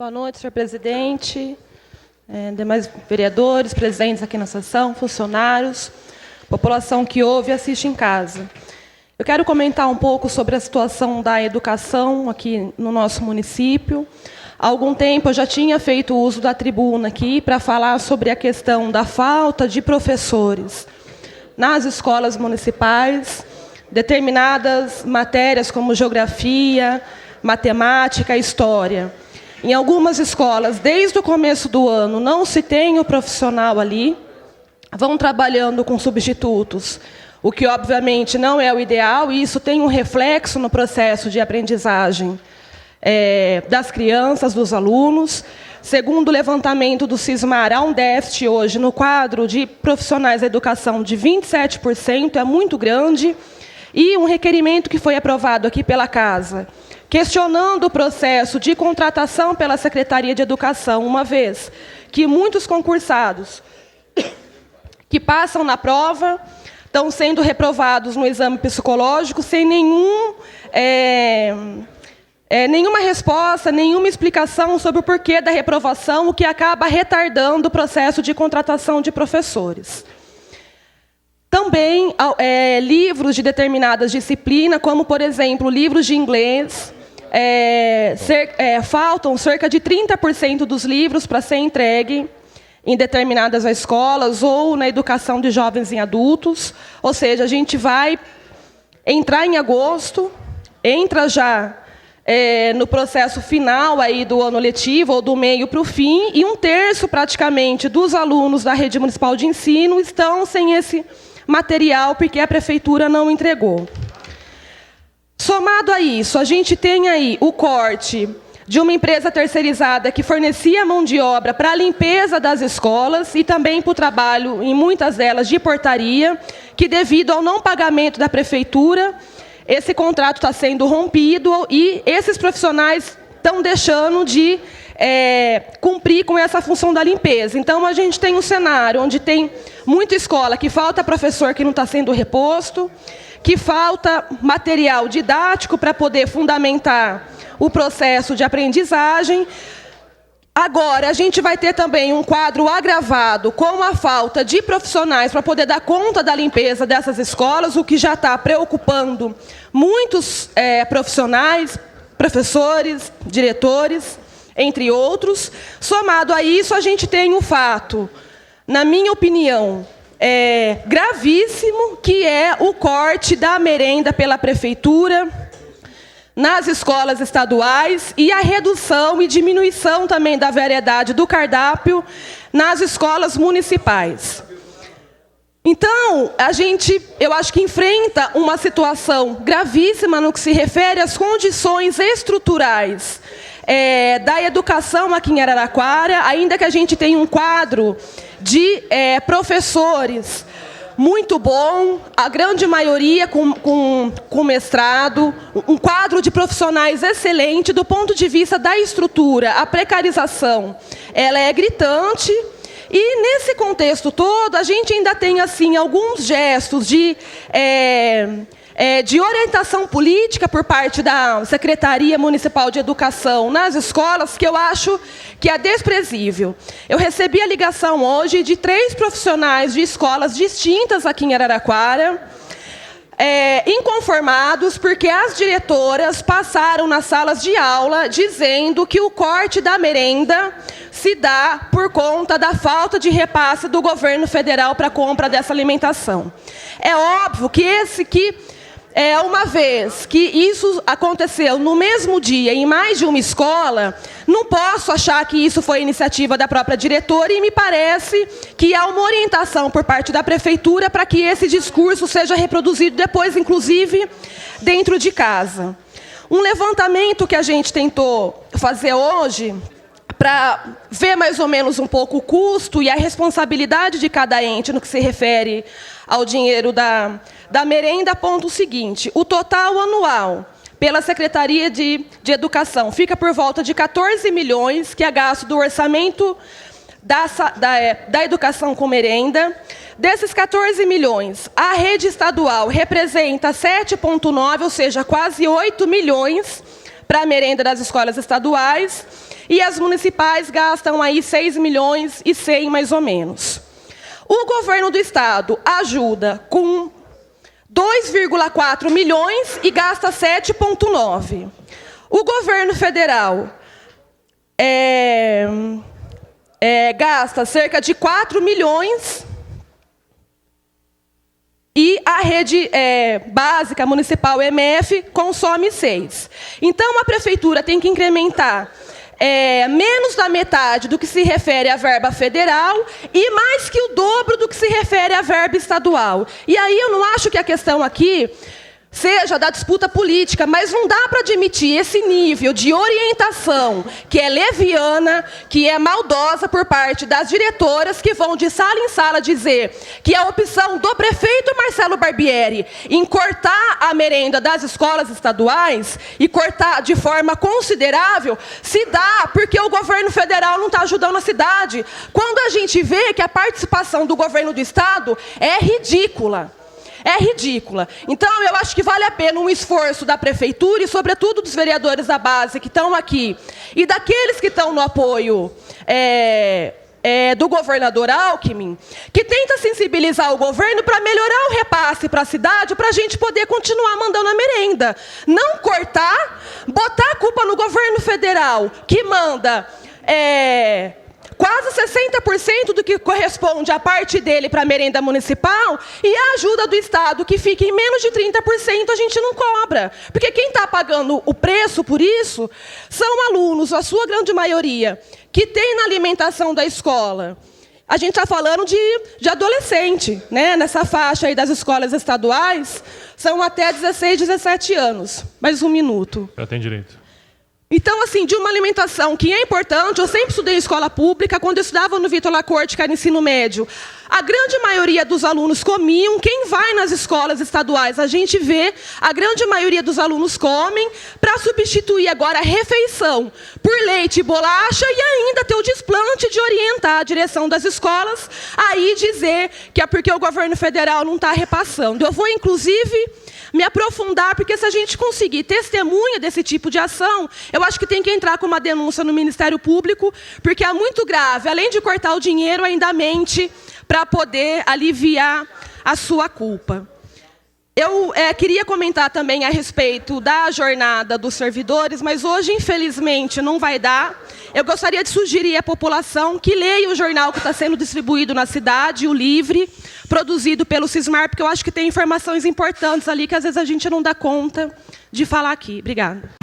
Boa noite, senhor presidente, demais vereadores, presentes aqui na sessão, funcionários, população que ouve e assiste em casa. Eu quero comentar um pouco sobre a situação da educação aqui no nosso município. Há algum tempo eu já tinha feito uso da tribuna aqui para falar sobre a questão da falta de professores nas escolas municipais, determinadas matérias como geografia, matemática, história. Em algumas escolas, desde o começo do ano, não se tem o profissional ali, vão trabalhando com substitutos, o que obviamente não é o ideal, e isso tem um reflexo no processo de aprendizagem das crianças, dos alunos. Segundo o levantamento do Sismar, há um déficit hoje no quadro de profissionais da educação de 27%, é muito grande, e um requerimento que foi aprovado aqui pela Casa, questionando o processo de contratação pela Secretaria de Educação, uma vez que muitos concursados que passam na prova estão sendo reprovados no exame psicológico sem nenhuma resposta, nenhuma explicação sobre o porquê da reprovação, o que acaba retardando o processo de contratação de professores. Também livros de determinadas disciplinas, como, por exemplo, livros de inglês, faltam cerca de 30% dos livros para ser entregue em determinadas escolas ou na educação de jovens e adultos. Ou seja, a gente vai entrar em agosto, entra já no processo final aí do ano letivo, ou do meio para o fim, e 1/3 praticamente dos alunos da rede municipal de ensino estão sem esse material porque a prefeitura não entregou. Somado a isso, a gente tem aí o corte de uma empresa terceirizada que fornecia mão de obra para a limpeza das escolas e também para o trabalho, em muitas delas, de portaria, que devido ao não pagamento da prefeitura, esse contrato está sendo rompido e esses profissionais estão deixando de cumprir com essa função da limpeza. Então, a gente tem um cenário onde tem muita escola que falta professor que não está sendo reposto, que falta material didático para poder fundamentar o processo de aprendizagem. Agora, a gente vai ter também um quadro agravado com a falta de profissionais para poder dar conta da limpeza dessas escolas, o que já está preocupando muitos profissionais, professores, diretores, entre outros. Somado a isso, a gente tem um fato, na minha opinião, gravíssimo, que é o corte da merenda pela prefeitura nas escolas estaduais e a redução e diminuição também da variedade do cardápio nas escolas municipais. Então, eu acho que enfrenta uma situação gravíssima no que se refere às condições estruturais da educação aqui em Araraquara, ainda que a gente tenha um quadro de professores muito bom, a grande maioria com mestrado, um quadro de profissionais excelente. Do ponto de vista da estrutura, a precarização ela é gritante. E nesse contexto todo, a gente ainda tem assim alguns gestos de orientação política por parte da Secretaria Municipal de Educação nas escolas, que eu acho que é desprezível. Eu recebi a ligação hoje de 3 profissionais de escolas distintas aqui em Araraquara, inconformados porque as diretoras passaram nas salas de aula dizendo que o corte da merenda se dá por conta da falta de repasse do governo federal para a compra dessa alimentação. É óbvio que uma vez que isso aconteceu no mesmo dia, em mais de uma escola, não posso achar que isso foi iniciativa da própria diretora e me parece que há uma orientação por parte da prefeitura para que esse discurso seja reproduzido depois, inclusive, dentro de casa. Um levantamento que a gente tentou fazer hoje, para ver mais ou menos um pouco o custo e a responsabilidade de cada ente no que se refere ao dinheiro da merenda, aponta o seguinte: o total anual pela Secretaria de Educação fica por volta de 14 milhões, que é gasto do orçamento da educação com merenda. Desses 14 milhões, a rede estadual representa 7,9, ou seja, quase 8 milhões para a merenda das escolas estaduais. e as municipais gastam aí 6 milhões e 100 mais ou menos. O governo do estado ajuda com 2,4 milhões e gasta 7,9. O governo federal gasta cerca de 4 milhões e a rede básica municipal EMF consome 6. Então, a prefeitura tem que incrementar menos da metade do que se refere à verba federal e mais que o dobro do que se refere à verba estadual. E aí eu não acho que a questão aqui seja da disputa política, mas não dá para admitir esse nível de orientação que é leviana, que é maldosa por parte das diretoras que vão de sala em sala dizer que a opção do prefeito Marcelo Barbieri em cortar a merenda das escolas estaduais e cortar de forma considerável se dá porque o governo federal não está ajudando a cidade, quando a gente vê que a participação do governo do estado é ridícula. É ridícula. Então, eu acho que vale a pena um esforço da prefeitura e, sobretudo, dos vereadores da base que estão aqui e daqueles que estão no apoio do governador Alckmin, que tenta sensibilizar o governo para melhorar o repasse para a cidade, para a gente poder continuar mandando a merenda. Não cortar, botar a culpa no governo federal, que manda quase 60% do que corresponde à parte dele para a merenda municipal, e a ajuda do Estado, que fica em menos de 30%, a gente não cobra. Porque quem está pagando o preço por isso são alunos, a sua grande maioria, que tem na alimentação da escola. A gente está falando de adolescente, né? Nessa faixa aí das escolas estaduais, são até 16, 17 anos. Mais um minuto. Já tem direito. Então, assim, de uma alimentação que é importante, eu sempre estudei em escola pública, quando eu estudava no Vitor Lacorte, que era ensino médio, a grande maioria dos alunos comiam. Quem vai nas escolas estaduais, a gente vê, a grande maioria dos alunos comem, para substituir agora a refeição por leite e bolacha e ainda ter o desplante de orientar a direção das escolas, aí dizer que é porque o governo federal não está repassando. Eu vou, inclusive, me aprofundar, porque se a gente conseguir testemunha desse tipo de ação, eu acho que tem que entrar com uma denúncia no Ministério Público, porque é muito grave, além de cortar o dinheiro, ainda mente para poder aliviar a sua culpa. Eu queria comentar também a respeito da jornada dos servidores, mas hoje, infelizmente, não vai dar. Eu gostaria de sugerir à população que leia o jornal que está sendo distribuído na cidade, o Livre, produzido pelo Cismar, porque eu acho que tem informações importantes ali que às vezes a gente não dá conta de falar aqui. Obrigada.